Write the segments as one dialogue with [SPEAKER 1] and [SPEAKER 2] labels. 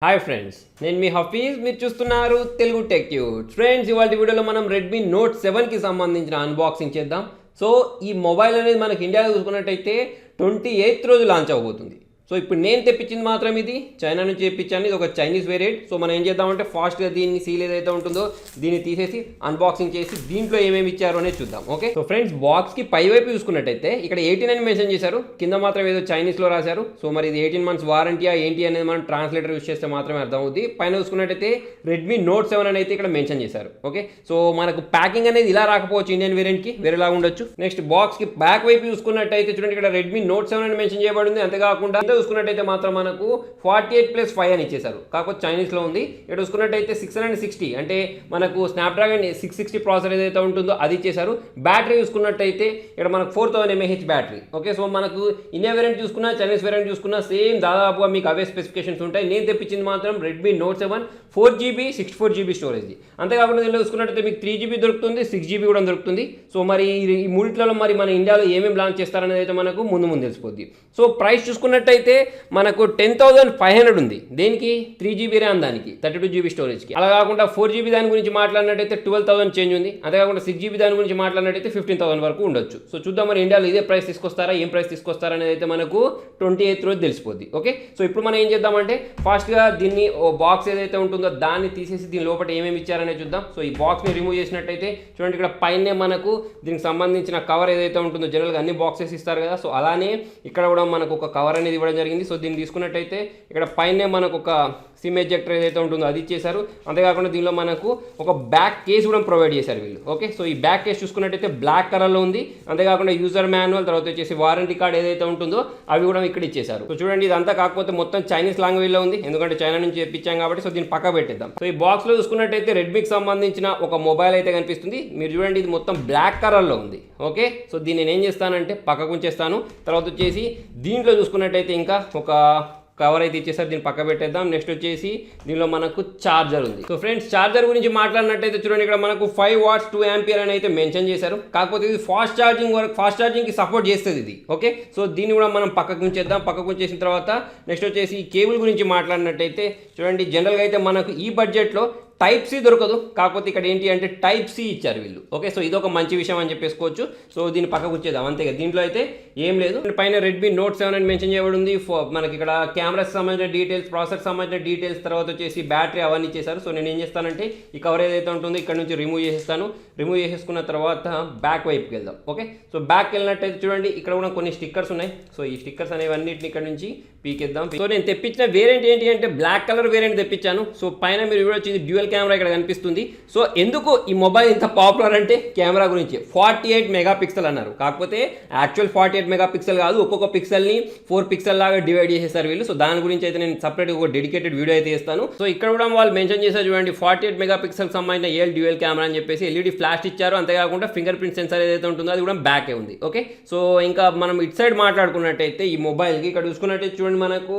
[SPEAKER 1] Hi friends, నేను మీ హఫీజ్. మీరు చూస్తున్నారు తెలుగు టెక్ ట్యూబ్స్. ఫ్రెండ్స్, ఇవాళ వీడియోలో మనం రెడ్మీ నోట్ 7కి సంబంధించిన అన్బాక్సింగ్ చేద్దాం. సో ఈ మొబైల్ అనేది మనకి ఇండియాలో చూసుకున్నట్టయితే 28th రోజు లాంచ్ అవబోతుంది. సో ఇప్పుడు నేను తెప్పించింది మాత్రం ఇది చైనా నుంచి తెప్పించాను. ఇది ఒక చైనీస్ వేరియంట్. సో మనం ఏం చేద్దామంటే ఫాస్ట్గా దీన్ని సీల్ ఏదైతే ఉంటుందో దీన్ని తీసేసి అన్బాక్సింగ్ చేసి దీంట్లో ఏమేమి ఇచ్చారో అనేది చూద్దాం. ఓకే, సో ఫ్రెండ్స్, బాక్స్కి పై వైపు చూసుకున్నట్టయితే ఇక్కడ 18 అని మెన్షన్ చేశారు, కింద మాత్రం ఏదో చైనీస్లో రాశారు. సో మరి ఇది 18 months వారంటీయా ఏంటి అనేది మనం ట్రాన్స్లేటర్ యూస్ చేస్తే మాత్రమే అర్థం అవుతుంది. పైన చూసుకున్నట్టయితే రెడ్మీ నోట్ 7 అని అయితే ఇక్కడ మెన్షన్ చేశారు. ఓకే, సో మనకు ప్యాకింగ్ అనేది ఇలా రాకపోవచ్చు, ఇండియన్ వేరియంట్కి వేరేలా ఉండొచ్చు. నెక్స్ట్ బాక్స్కి బ్యాక్ వైపు చూసుకున్నట్టయితే చూడండి, ఇక్కడ రెడ్మీ నోట్ 7 అని మెన్షన్ చేయబడింది. అంతేకాకుండా చూసుకున్నట్టయితే మాత్రం మనకు 48+5 అని ఇచ్చేసారు, కాకపోతే చైనీస్లో ఉంది. ఇక్కడ చూసుకున్నట్టయితే 660 అంటే మనకు స్నాప్డ్రాగన్ 660 ప్రాసెసర్ ఏదైతే ఉంటుందో అది ఇచ్చేసారు. బ్యాటరీ చూసుకున్నట్టయితే ఇక్కడ మనకు 4000 mAh బ్యాటరీ. ఓకే, సో మనకు ఇండియా వేరియంట్ చూసుకున్నా చైనీస్ వేరియంట్ చూసుకున్నా సేమ్ దాదాపుగా మీకు అవే స్పెసిఫికేషన్స్ ఉంటాయి. నేను తెప్పించింది మాత్రం Redmi note 7 4GB 64GB storage. అంతేకాకుండా దీనిలో చూసుకున్నట్టయితే మీకు 3GB దొరుకుతుంది, 6GB కూడా దొరుకుతుంది. సో మరి ఈ మూడిట్లలో మరి మన ఇండియాలో ఏమేమి లాంచ్ చేస్తారనేది అయితే మనకు ముందు తెలిసిపోద్ది. సో ప్రైస్ చూసుకున్నట్టయితే మనకు 10,500 ఉంది. దేనికి? 3GB ర్యామ్, దానికి 32GB స్టోరేజ్కి. అలా కాకుండా 4GB దాని గురించి మాట్లాడినట్టయితే 12,000 చేంజ్ ఉంది. అంతేకాకుండా 6GB దాని గురించి మాట్లాడినట్టయితే 15,000 వరకు ఉండొచ్చు. సో చూద్దాం మరి ఇండియాలో ఇదే ప్రైస్ తీసుకొస్తారా, ఏం ప్రైస్ తీసుకొస్తారా అనేది అయితే మనకు 28th రోజు తెలిసిపోద్ది. ఓకే, సో ఇప్పుడు మనం ఏం చేద్దామంటే ఫాస్ట్గా దీన్ని బాక్స్ ఏదైతే ఉంటుందో దాన్ని తీసేసి దీని లోపల ఏమేమి ఇచ్చారనే చూద్దాం. సో ఈ బాక్స్ని రిమూవ్ చేసినట్టయితే చూడండి, ఇక్కడ పైనే మనకు దీనికి సంబంధించిన కవర్ ఏదైతే ఉంటుందో జనరల్గా అన్ని బాక్సెస్ ఇస్తారు కదా, సో అలానే ఇక్కడ కూడా మనకు ఒక కవర్ అనేది ఇవ్వడం జరిగింది. సో దీన్ని తీసుకున్నట్టయితే ఇక్కడ పైనే మనకు ఒక సిమ్ ఎజెక్టర్ ఏదైతే ఉంటుందో అది ఇచ్చేసారు. అంతేకాకుండా దీనిలో మనకు ఒక బ్యాక్ కేస్ కూడా ప్రొవైడ్ చేశారు వీళ్ళు. ఓకే, సో ఈ బ్యాక్ కేస్ చూసుకున్నట్టయితే బ్లాక్ కలర్లో ఉంది. అంతేకాకుండా యూజర్ మాన్యువల్, తర్వాత వచ్చేసి వారంటీ కార్డ్ ఏదైతే ఉంటుందో అవి కూడా ఇక్కడ ఇచ్చేసారు. సో చూడండి, ఇదంతా కాకపోతే మొత్తం చైనీస్ లాంగ్వేజ్లో ఉంది, ఎందుకంటే చైనా నుంచి తెప్పించాం కాబట్టి. సో దీన్ని పక్క పెట్టేద్దాం. సో ఈ బాక్స్లో చూసుకున్నట్టయితే రెడ్మీకి సంబంధించిన ఒక మొబైల్ అయితే కనిపిస్తుంది. మీరు చూడండి, ఇది మొత్తం బ్లాక్ కలర్లో ఉంది. ఓకే, సో దీన్ని నేను ఏం చేస్తానంటే పక్కకు ఉంచేస్తాను. తర్వాత వచ్చేసి దీంట్లో చూసుకున్నట్టయితే ఇంకా ఒక కవర్ అయితే ఇచ్చేసారు, దీన్ని పక్క పెట్టేద్దాం. నెక్స్ట్ వచ్చేసి దీనిలో మనకు ఛార్జర్ ఉంది. సో ఫ్రెండ్స్, ఛార్జర్ గురించి మాట్లాడినట్టయితే చూడండి, ఇక్కడ మనకు 5 watts 2 ampere అని అయితే మెన్షన్ చేశారు. కాకపోతే ఇది ఫాస్ట్ ఛార్జింగ్కి సపోర్ట్ చేస్తుంది ఇది. ఓకే, సో దీన్ని కూడా మనం పక్కకు ఉంచేద్దాం. పక్కకు ఉంచేసిన తర్వాత నెక్స్ట్ వచ్చేసి ఈ కేబుల్ గురించి మాట్లాడినట్టయితే చూడండి, జనరల్గా అయితే మనకు ఈ బడ్జెట్లో Type-C దొరకదు, కాకపోతే ఇక్కడ ఏంటి అంటే Type-C ఇచ్చారు వీళ్ళు. ఓకే, సో ఇదొక మంచి విషయం అని చెప్పేసుకోవచ్చు. సో దీన్ని పక్కకు వచ్చేద్దాం, అంతేగా దీంట్లో అయితే ఏం లేదు. పైన రెడ్మీ నోట్ 7 అని మెన్షన్ చేయబడి ఉంది. మనకి ఇక్కడ కెమెరాకి సంబంధించిన డీటెయిల్స్, ప్రాసెసర్కి సంబంధించిన డీటెయిల్స్, తర్వాత వచ్చేసి బ్యాటరీ అవన్నీ ఇచ్చేసారు. సో నేను ఏం చేస్తానంటే ఈ కవర్ ఏదైతే ఉంటుందో ఇక్కడ నుంచి రిమూవ్ చేసేస్తాను. రిమూవ్ చేసేసుకున్న తర్వాత బ్యాక్ వైపుకి వెళ్దాం. ఓకే, సో బ్యాక్ వెళ్ళినట్టయితే చూడండి, ఇక్కడ కూడా కొన్ని స్టిక్కర్స్ ఉన్నాయి. సో ఈ స్టిక్కర్స్ అనేవి అన్నింటిని ఇక్కడ నుంచి పీకేద్దాం. సో నేను తెప్పించిన వేరియంట్ ఏంటి అంటే బ్లాక్ కలర్ వేరియంట్ తెప్పించాను. సో పైన మీరు చూడొచ్చు, ఇది డ్యూయల్ కెమెరా ఇక్కడ కనిపిస్తుంది. సో ఎందుకు ఈ మొబైల్ ఇంత పాపులర్ అంటే కెమెరా గురించి 48 మెగాపిక్సెల్ అన్నారు, కాకపోతే యాక్చువల్ 48 మెగాపిక్సెల్ కాదు, ఒక్కొక్క పిక్సెల్ని 4 పిక్సెల్ లాగా డివైడ్ చేసేసారు వీళ్ళు. సో దాని గురించి అయితే నేను సపరేట్గా ఒక డెడికేటెడ్ వీడియో అయితే ఇస్తాను. సో ఇక్కడ కూడా వాళ్ళు మెన్షన్ చేశారు చూడండి, 48 మెగాపిక్సెల్ సంబంధించిన డ్యూయల్ కెమెరా అని చెప్పేసి ఎల్ఈడి ఫ్లాష్ ఇచ్చారు. అంతేకాకుండా ఫింగర్ ప్రింట్ సెన్సార్ ఏదైతే ఉంటుందో అది కూడా బ్యాకే ఉంది. ఓకే, సో ఇంకా మనం ఇటు సైడ్ మాట్లాడుకున్నట్టయితే ఈ మొబైల్కి ఇక్కడ చూసుకున్నట్టయితే చూడండి, మనకు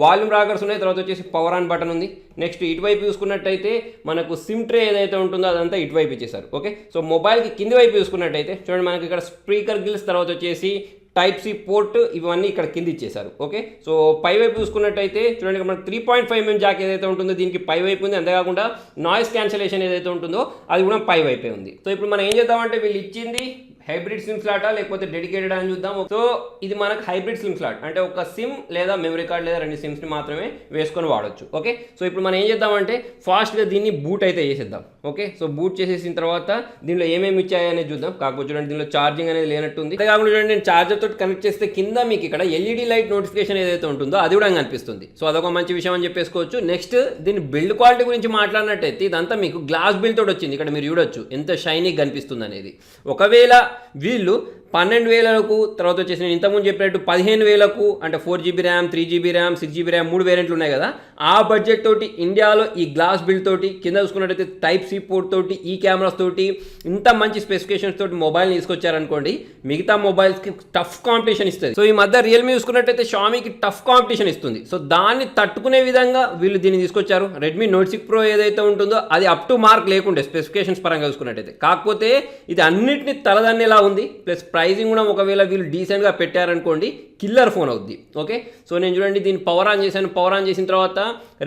[SPEAKER 1] వాల్యూమ్ రాకర్స్ ఉన్నాయి, తర్వాత వచ్చేసి పవర్ ఆన్ బటన్ ఉంది. నెక్స్ట్ ఇటువైపు చూసుకున్నట్టయితే మనకు సిమ్ ట్రే ఏదైతే ఉంటుందో అదంతా ఇటువైపు ఇచ్చేసారు. ఓకే, సో మొబైల్కి కింది వైపు చూసుకున్నట్టయితే చూడండి, మనకి ఇక్కడ స్పీకర్ గిల్స్, తర్వాత వచ్చేసి Type-C పోర్ట్, ఇవన్నీ ఇక్కడ కింద ఇచ్చేసారు. ఓకే, సో పై వైపు చూసుకున్నట్టయితే చూడండి, ఇక్కడ మనకి 3.5mm జాక్ ఏదైతే ఉంటుందో దీనికి పై వైపు ఉంది. అంతేకాకుండా నాయిస్ క్యాన్సలేషన్ ఏదైతే ఉంటుందో అది కూడా పై వైపే ఉంది. సో ఇప్పుడు మనం ఏం చేద్దామంటే వీళ్ళు ఇచ్చింది హైబ్రిడ్ సిమ్ స్లాటా లేకపోతే డెడికేటెడ్ అని చూద్దాం. సో ఇది మనకు హైబ్రిడ్ సిమ్ స్లాట్, అంటే ఒక సిమ్ లేదా మెమరీ కార్డ్ లేదా 2 సిమ్స్ని మాత్రమే వేసుకొని వాడచ్చు. ఓకే, సో ఇప్పుడు మనం ఏం చేద్దామంటే ఫాస్ట్గా దీన్ని బూట్ అయితే చేసేద్దాం. ఓకే, సో బూట్ చేసేసిన తర్వాత దీనిలో ఏమేమి ఇచ్చాయనేది చూద్దాం. కాకపోతే చూడండి, దీనిలో ఛార్జింగ్ అనేది లేనట్టుంది. అంతే కాకుండా చూడండి, నేను ఛార్జర్ తోటి కనెక్ట్ చేస్తే కింద మీకు ఇక్కడ ఎల్ఈడి లైట్ నోటిఫికేషన్ ఏదైతే ఉంటుందో అది కూడా కనిపిస్తుంది. సో అదొక మంచి విషయం అని చెప్పేసుకోవచ్చు. నెక్స్ట్ దీని బిల్డ్ క్వాలిటీ గురించి మాట్లాడినట్టయితే ఇదంతా మీకు గ్లాస్ బిల్డ్ తోటి వచ్చింది. ఇక్కడ మీరు చూడొచ్చు ఎంత షైనీగా కనిపిస్తుంది అనేది. ఒకవేళ వీళ్ళు 12,000కు, తర్వాత వచ్చేసి నేను ఇంతకుముందు చెప్పినట్టు 15,000కు అంటే 4GB RAM, 3GB RAM, 6GB RAM 3 వేరియంట్లు ఉన్నాయి కదా, ఆ బడ్జెట్ తోటి ఇండియాలో ఈ గ్లాస్ బిల్డ్ తోటి కింద చూసుకున్నట్టయితే Type-C పోర్ట్ తోటి ఈ కెమెరాస్ తోటి ఇంత మంచి స్పెసిఫికేషన్స్ తోటి మొబైల్ని తీసుకొచ్చారనుకోండి, మిగతా మొబైల్స్కి టఫ్ కాంపిటీషన్ ఇస్తుంది. సో ఈ మధ్య రియల్మీ చూసుకున్నట్టయితే షామీకి టఫ్ కాంపిటీషన్ ఇస్తుంది. సో దాన్ని తట్టుకునే విధంగా వీళ్ళు దీన్ని తీసుకొచ్చారు. రెడ్మీ నోట్ 6 Pro ఏదైతే ఉంటుందో అది అప్ టు మార్క్ లేకుండే స్పెసిఫికేషన్స్ పరంగా చూసుకున్నట్టయితే, కాకపోతే ఇది అన్నిటిని తలదన్నేలా ఉంది. ప్లస్ ప్రైజింగ్ కూడా ఒకవేళ వీళ్ళు డీసెంట్గా పెట్టారనుకోండి, కిల్లర్ ఫోన్ అవుద్ది. ఓకే, సో నేను చూడండి దీన్ని పవర్ ఆన్ చేశాను. పవర్ ఆన్ చేసిన తర్వాత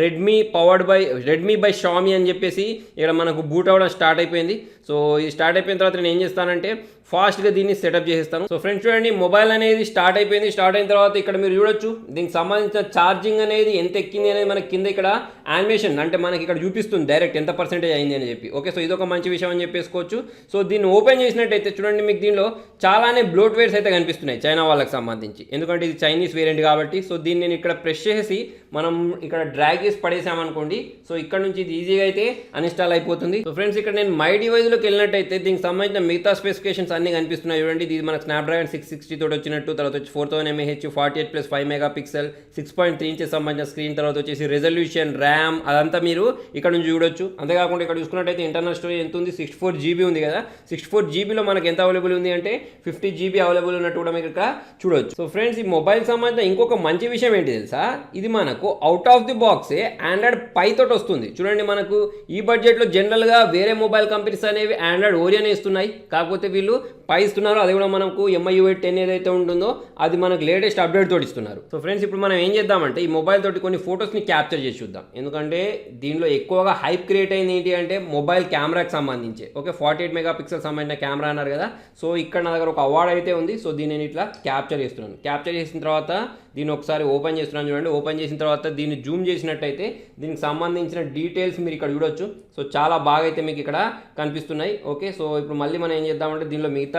[SPEAKER 1] రెడ్మీ బై షామీ అని చెప్పేసి ఇక్కడ మనకు బూట్ అవ్వడం స్టార్ట్ అయిపోయింది. సో ఇది స్టార్ట్ అయిపోయిన తర్వాత నేను ఏం చేస్తానంటే ఫాస్ట్గా దీన్ని సెటప్ చేసేస్తాను. సో ఫ్రెండ్స్ చూడండి, మొబైల్ అనేది స్టార్ట్ అయిపోయింది. స్టార్ట్ అయిన తర్వాత ఇక్కడ మీరు చూడొచ్చు దీనికి సంబంధించిన ఛార్జింగ్ అనేది ఎంత ఎక్కింది అనేది మనకి కింద ఇక్కడ యానిమేషన్ అంటే మనకి ఇక్కడ చూపిస్తుంది డైరెక్ట్ ఎంత పర్సెంటేజ్ అయింది అని చెప్పి. ఓకే, సో ఇదొక మంచి విషయం అని చెప్పేసుకోవచ్చు. సో దీన్ని ఓపెన్ చేసినట్టయితే చూడండి మీకు దీనిలో చాలానే బ్లోట్వేర్స్ అయితే కనిపిస్తున్నాయి చైనా వాళ్ళకి సంబంధించి, ఎందుకంటే ఇది చైనీస్ వేరియంట్ కాబట్టి. సో దీన్ని నేను ఇక్కడ ప్రెస్ చేసి మనం ఇక్కడ డ్రాగ్ చేసి పడేసామనుకోండి, సో ఇక్కడ నుంచి ఇది ఈజీగా అయితే అన్ఇన్స్టాల్ అయిపోతుంది. సో ఫ్రెండ్స్ ఇక్కడ నేను మై డివైస్లోకి వెళ్ళినట్టయితే దీనికి సంబంధించిన మిగతా స్పెసిఫికేషన్స్ అన్ని కనిపిస్తున్నాయి చూడండి. ఇది మనకు స్నాప్డ్రాగన్ 660 తోటి వచ్చినట్టు, తర్వాత వచ్చి 4000 mAh 48+5 మెగాపిక్సెల్ 6.3 ఇంచెస్ సంబంధించిన స్క్రీన్, తర్వాత వచ్చేసి రెజల్యూషన్, ర్యామ్ అదంతా మీరు ఇక్కడ నుంచి చూడొచ్చు. అంతేకాకుండా ఇక్కడ చూసుకున్నట్టయితే ఇంటర్నల్ స్టోరేజ్ ఎంత ఉంది, 64 GB ఉంది కదా. 64 GBలో మనకి ఎంత అవైలబుల్ ఉంది అంటే 50 GB అవైలబుల్ ఉన్నట్టు కూడా మీకు ఇక్కడ చూడొచ్చు. సో ఫ్రెండ్స్ ఈ మొబైల్ సంబంధించిన ఇంకొక మంచి విషయం ఏంటి తెలుసా, ఇది మనకు అవుట్ ఆఫ్ ది బాక్సే ఆండ్రాయిడ్ పై తోటి వస్తుంది. చూడండి మనకు ఈ బడ్జెట్లో జనరల్గా వేరే మొబైల్ కంపెనీస్ అనేవి ఆండ్రాయిడ్ ఓరియన్ ఇస్తున్నాయి, కాకపోతే వీళ్ళు పై ఇస్తున్నారు. అది కూడా మనకు MIUI 10 ఏదైతే ఉంటుందో అది మనకు లేటెస్ట్ అప్డేట్ తోటి ఇస్తున్నారు. సో ఫ్రెండ్స్ ఇప్పుడు మనం ఏం చేద్దామంటే ఈ మొబైల్ తోటి కొన్ని ఫొటోస్ని క్యాప్చర్ చేసి చూద్దాం, ఎందుకంటే దీనిలో ఎక్కువగా హైప్ క్రియేట్ అయింది ఏంటి అంటే మొబైల్ కెమెరాకి సంబంధించి. ఓకే, 48 మెగాపిక్సెల్ సంబంధించిన కెమెరా అన్నారు కదా. సో ఇక్కడ నా దగ్గర ఒక అవార్డ్ అయితే ఉంది. సో దీన్ని నేను ఇట్లా క్యాప్చర్ చేస్తున్నాను. క్యాప్చర్ చేసిన తర్వాత దీన్ని ఒకసారి ఓపెన్ చేస్తున్నాను చూడండి. ఓపెన్ చేసిన తర్వాత దీన్ని జూమ్ చేసినట్టయితే దీనికి సంబంధించిన డీటెయిల్స్ మీరు ఇక్కడ చూడొచ్చు. సో చాలా బాగా అయితే మీకు ఇక్కడ కనిపిస్తున్నాయి. ఓకే, సో ఇప్పుడు మళ్ళీ మనం ఏం చేద్దామంటే దీనిలో మిగతా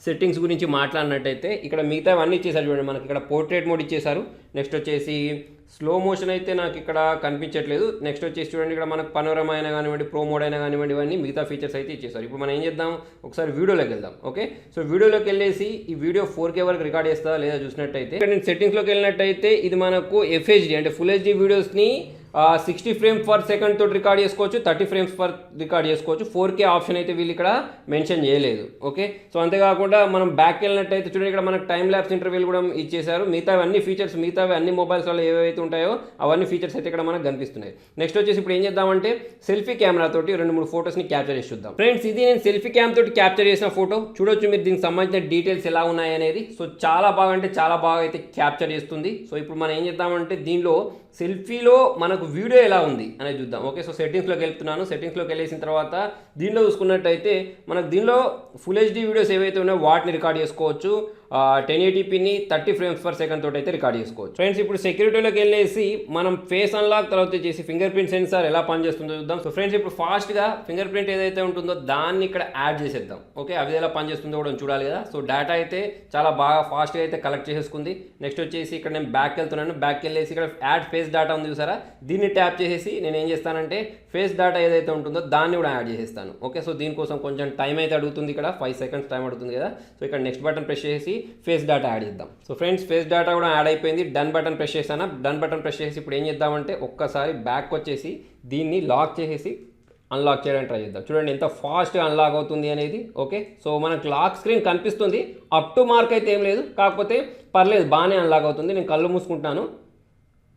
[SPEAKER 1] సెట్టింగ్స్ గురించి మాట్లాడినట్టయితే ఇక్కడ మిగతా అన్నీ ఇచ్చేసారు చూడండి. మనకి ఇక్కడ పోర్ట్రేట్ మోడ్ ఇచ్చేసారు. నెక్స్ట్ వచ్చేసి స్లో మోషన్ అయితే నాకు ఇక్కడ కనిపించట్లేదు. నెక్స్ట్ వచ్చేసి చూడండి ఇక్కడ మనకు పనోరమా అయినా కానివ్వండి, ప్రో మోడ్ అయినా కానివ్వండి, ఇవన్నీ మిగతా ఫీచర్స్ అయితే ఇచ్చేసారు. ఇప్పుడు మనం ఏం చేద్దాం, ఒకసారి వీడియోలోకి వెళ్దాం. ఓకే, సో వీడియోలోకి వెళ్ళేసి ఈ వీడియో 4K వరకు రికార్డ్ చేస్తా లేదా చూసినట్టయితే ఇక్కడ నేను సెట్టింగ్స్లోకి వెళ్ళినట్టయితే ఇది మనకు FHD అంటే ఫుల్ HD వీడియోస్ని 60 ఫ్రేమ్స్ పర్ సెకండ్ తోటి రికార్డ్ చేసుకోవచ్చు, 30 ఫ్రేమ్స్ పర్ రికార్డ్ చేసుకోవచ్చు. 4K ఆప్షన్ అయితే వీళ్ళు ఇక్కడ మెన్షన్ చేయలేదు. ఓకే, సో అంతేకాకుండా మనం బ్యాక్ వెళ్ళినట్టయితే చూడండి ఇక్కడ మనకు టైం ల్యాప్స్ ఇంటర్వ్యూల్ కూడా ఇచ్చేసారు. మిగతా అన్ని ఫీచర్స్ మిగతావి అన్ని మొబైల్స్లో ఏవైతే ఉంటాయో అవన్నీ ఫీచర్స్ అయితే ఇక్కడ మనకు కనిపిస్తున్నాయి. నెక్స్ట్ వచ్చేసి ఇప్పుడు ఏం చేద్దామంటే సెల్ఫీ కెమెరా తోటి 2-3 ఫోటోస్ని క్యాప్చర్ చేసి చూద్దాం. ఫ్రెండ్స్ ఇది నేను సెల్ఫీ క్యామ్ తోటి క్యాప్చర్ చేసిన ఫోటో చూడొచ్చు మీరు, దీనికి సంబంధించిన డీటెయిల్స్ ఎలా ఉన్నాయి అనేది. సో చాలా బాగా అంటే చాలా బాగా అయితే క్యాప్చర్ చేస్తుంది. సో ఇప్పుడు మనం ఏం చేద్దామంటే దీనిలో సెల్ఫీలో మనకు వీడియో ఎలా ఉంది అనేది చూద్దాం. ఓకే, సో సెట్టింగ్స్లోకి వెళ్తున్నాను. సెట్టింగ్స్లోకి వెళ్ళేసిన తర్వాత దీనిలో చూసుకున్నట్టయితే మనకు దీనిలో ఫుల్ HD వీడియోస్ ఏవైతే ఉన్నాయో వాటిని రికార్డ్ చేసుకోవచ్చు. 1080pని 30 ఫ్రేమ్స్ పర్ సెకండ్ తోటి అయితే రికార్డ్ చేసుకోవచ్చు. ఫ్రెండ్స్ ఇప్పుడు సెక్యూరిటీలోకి వెళ్ళేసి మనం ఫేస్ అన్లాక్ తర్వాత వచ్చేసి ఫింగర్ ప్రింట్ సెన్సార్ ఎలా పనిచేస్తుందో చూద్దాం. సో ఫ్రెండ్స్ ఇప్పుడు ఫాస్ట్గా ఫింగర్ ప్రింట్ ఏదైతే ఉంటుందో దాన్ని ఇక్కడ యాడ్ చేసేద్దాం. ఓకే, అవి ఎలా పనిచేస్తుందో కూడా చూడాలి కదా. సో డేటా అయితే చాలా బాగా ఫాస్ట్గా అయితే కలెక్ట్ చేసేసుకుంది. నెక్స్ట్ వచ్చేసి ఇక్కడ నేను బ్యాక్ వెళ్తున్నాను. బ్యాక్ వెళ్ళేసి ఇక్కడ యాడ్ ఫేస్ డేటా ఉంది చూసారా, దీన్ని ట్యాప్ చేసేసి నేను ఏం చేస్తానంటే ఫేస్ డేటా ఏదైతే ఉంటుందో దాన్ని కూడా యాడ్ చేసేస్తాను. ఓకే, సో దీనికోసం కొంచెం టైం అయితే అడుగుతుంది, ఇక్కడ 5 సెకండ్స్ టైం అడుగుతుంది కదా. సో ఇక్కడ నెక్స్ట్ బటన్ ప్రెస్ చేసి ఫేస్ డేటా యాడ్ చేద్దాం. సో ఫ్రెండ్స్ ఫేస్ డేటా కూడా యాడ్ అయిపోయింది. డన్ బటన్ ప్రెస్ చేస్తాను. డన్ బటన్ ప్రెస్ చేసి ఇప్పుడు ఏం చేద్దామంటే ఒక్కసారి బ్యాక్ వచ్చేసి దీన్ని లాక్ చేసేసి అన్లాక్ చేయడానికి ట్రై చేద్దాం. చూడండి ఎంత ఫాస్ట్గా అన్లాక్ అవుతుంది అనేది. ఓకే, సో మనకు లాక్ స్క్రీన్ కనిపిస్తుంది. అప్ టు మార్క్ అయితే ఏం లేదు, కాకపోతే పర్లేదు బాగానే అన్లాక్ అవుతుంది. నేను కళ్ళు మూసుకుంటాను.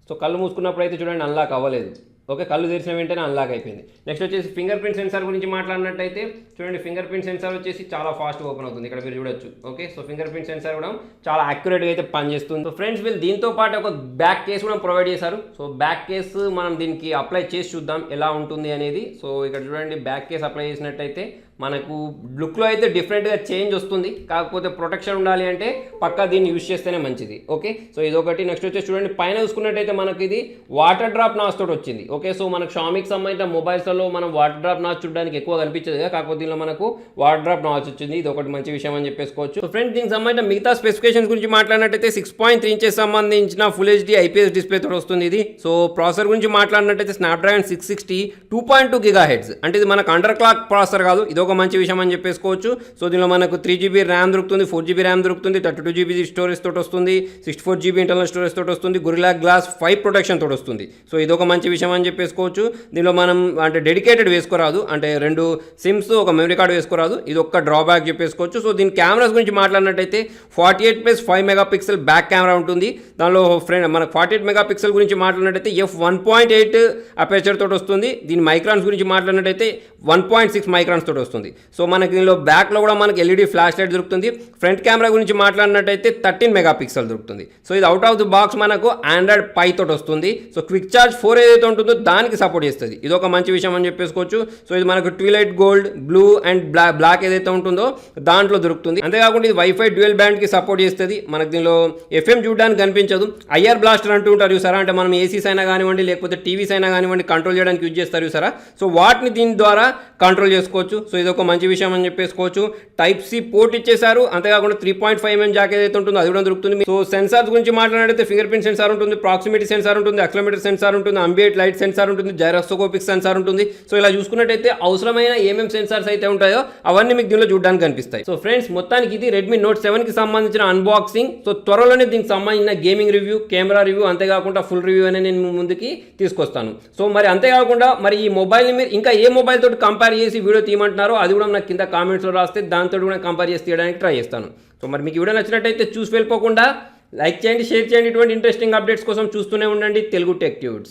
[SPEAKER 1] సో కళ్ళు మూసుకున్నప్పుడు అయితే చూడండి అన్లాక్ అవ్వలేదు. ఓకే, కళ్ళు తెరిచిన వెంటనే అన్లాక్ అయిపోయింది. నెక్స్ట్ వచ్చేసి ఫింగర్ ప్రింట్ సెన్సార్ గురించి మాట్లాడినట్టయితే చూడండి ఫింగర్ ప్రింట్ సెన్సార్ వచ్చేసి చాలా ఫాస్ట్గా ఓపెన్ అవుతుంది, ఇక్కడ మీరు చూడొచ్చు. Okay, so finger print censor కూడా చాలా యాక్యురేట్గా అయితే పనిచేస్తుంది. సో ఫ్రెండ్స్ వీళ్ళు దీంతో పాటు ఒక బ్యాక్ కేస్ కూడా ప్రొవైడ్ చేశారు. సో బ్యాక్ కేస్ మనం దీనికి అప్లై చేసి చూద్దాం ఎలా ఉంటుంది అనేది. సో ఇక్కడ చూడండి బ్యాక్ కేస్ అప్లై చేసినట్టయితే మనకు లుక్లో అయితే డిఫరెంట్గా చేంజ్ వస్తుంది, కాకపోతే ప్రొటెక్షన్ ఉండాలి అంటే పక్కా దీన్ని యూజ్ చేస్తేనే మంచిది. ఓకే, సో ఇదొకటి. నెక్స్ట్ వచ్చేసి చూడండి పైన చూసుకున్నట్టయితే మనకి ఇది వాటర్ డ్రాప్ నాచ్ తోటి వచ్చింది. ఓకే, సో మనకు షామీకి సంబంధించిన మొబైల్స్లో మనం వాటర్ డ్రాప్ నాచ్ చూడడానికి ఎక్కువ కనిపించదు కదా, కాకపోతే దీనిలో మనకు వాటర్ డ్రాప్ నాచ్ వచ్చింది. ఇది ఒకటి మంచి విషయం అని చెప్పేసుకోవచ్చు. సో ఫ్రెండ్స్ దీనికి సంబంధించిన మిగతా స్పెసిఫికేషన్స్ గురించి మాట్లాడినట్టయితే 6.3 ఇంచెస్ సంబంధించిన ఫుల్ HD IPS డిస్ప్లే తోటి వస్తుంది ఇది. సో ప్రాసెసర్ గురించి మాట్లాడినట్టయితే స్నాప్డ్రాగన్ 660 2.2 GHz అంటే ఇది మనకు అండర్ క్లాక్ ప్రాసెసర్ కాదు, ఇది ఒక మంచి విషయం అని చెప్పేసుకోవచ్చు. సో దీనిలో మనకు 3GB ర్యామ్ దొరుకుతుంది, 4GB ర్యామ్ దొరుకుతుంది, 32GB స్టోరేజ్ తోటి వస్తుంది, 64GB ఇంటర్నల్ స్టోరేజ్ తోటి వస్తుంది, గొరిల్లా గ్లాస్ 5 ప్రొటెక్షన్ తోటి వస్తుంది. సో ఇది ఒక మంచి విషయం అని చెప్పేసుకోవచ్చు. దీనిలో మనం అంటే డెడికేటెడ్ వేసుకోరాదు, అంటే 2 సిమ్స్ ఒక మెమరీ కార్డు వేసుకోరాదు, ఇది ఒక్క డ్రాబ్యాక్ చెప్పేసుకోవచ్చు. సో దీని కెమెరాస్ గురించి మాట్లాడినట్టయితే 48+5 మెగాపిక్సెల్ బ్యాక్ కెమెరా ఉంటుంది. దానిలో మనకు 48 మెగాపిక్సెల్ గురించి మాట్లాడినట్టయితే f1.8 అపేచర్ తోటి వస్తుంది. దీని మైక్రాన్స్ గురించి మాట్లాడినట్టయితే 1.6 మైక్రాన్స్ తోటి వస్తుంది. వస్తుంది. సో మనకి దీనిలో బ్యాక్లో కూడా మనకి ఎల్ఈడి ఫ్లాష్ లైట్ దొరుకుతుంది. ఫ్రంట్ కెమెరా గురించి మాట్లాడినట్టయితే 13 మెగాపిక్సెల్ దొరుకుతుంది. సో ఇది అవుట్ ఆఫ్ ది బాక్స్ మనకు ఆండ్రాయిడ్ పై తోటి వస్తుంది. సో క్విక్ ఛార్జ్ 4 ఏదైతే ఉంటుందో దానికి సపోర్ట్ చేస్తుంది. ఇది ఒక మంచి విషయం అని చెప్పేసుకోవచ్చు. సో ఇది మనకు twilight gold, blue and black ఏదైతే ఉంటుందో దాంట్లో దొరుకుతుంది. అంతేకాకుండా ఇది వైఫై డ్యూయల్ బ్యాండ్కి సపోర్ట్ చేస్తుంది. మనకు దీనిలో ఎఫ్ఎం చూడడానికి కనిపించదు. ఐఆర్ బ్లాస్టర్ అంటూ ఉంటారు చూసారా, అంటే మనం ఏసీస్ అయినా కానివ్వండి లేకపోతే టీవీస్ అయినా కానివ్వండి కంట్రోల్ చేయడానికి యూజ్ చేస్తారు చూసారా. సో వాటిని దీని ద్వారా కంట్రోల్ చేసుకోవచ్చు. సో ఇది ఒక మంచి విషయం అని చెప్పేసుకోవచ్చు. టైప్ సి పోర్ట్ ఇచ్చేసారు. అంతేకాకుండా 3.5mm జాక్ ఏదైతే ఉంటుందో అది కూడా దొరుకుతుంది. సో సెన్సార్స్ గురించి మాట్లాడితే ఫింగర్ ప్రింట్ సెన్సార్ ఉంటుంది, ప్రాక్సిమిటీ సెన్సార్ ఉంటుంది, యాక్సిలరోమీటర్ సెన్సార్ ఉంటుంది, అంబియంట్ లైట్ సెన్సార్ ఉంటుంది, జైరోస్కోపిక్ సెన్సార్ ఉంటుంది. సో ఇలా చూసుకున్నట్టయితే అవసరమైన ఏమేమి సెన్సార్స్ అయితే ఉంటాయో అవన్నీ మీకు దీనిలో చూడడానికి కనిపిస్తాయి. సో ఫ్రెండ్స్ మొత్తానికి ఇది రెడ్మీ నోట్ 7కి సంబంధించిన అన్బాక్సింగ్. సో త్వరలోనే దీనికి సంబంధించిన గేమింగ్ రివ్యూ, కెమెరా రివ్యూ, అంతేకాకుండా ఫుల్ రివ్యూ అనేది నేను ముందుకి తీసుకొస్తాను. సో మరి అంతేకాకుండా మరి ఈ మొబైల్ని మీరు ఇంకా ఏ మొబైల్ తోటి కంపేర్ చేసి వీడియో తీయమంటున్నారో అది కూడా నాకు కింద కామెంట్స్లో రాస్తే దాంతో కూడా కంపేర్ చేసి తీయడానికి ట్రై చేస్తాను. సో మరి మీకు వీడియో నచ్చినట్టయితే చూసి వెళ్ళిపోకుండా లైక్ చేయండి, షేర్ చేయండి. ఇటువంటి ఇంట్రెస్టింగ్ అప్డేట్స్ కోసం చూస్తూనే ఉండండి తెలుగు టెక్ ట్యూట్స్.